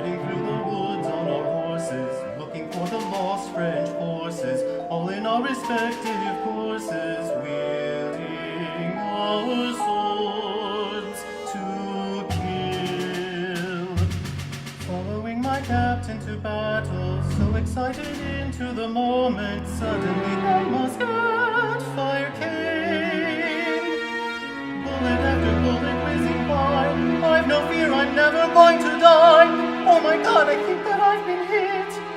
riding through the woods on our horses, looking for the lost French forces, all in our respective courses, wielding our swords to kill. Following my captain to battle, so excited into the moment, suddenly that musket fire came. Bullet after bullet whizzing by, I've no fear, I'm never going to die. Oh my God, I think that I've been hit.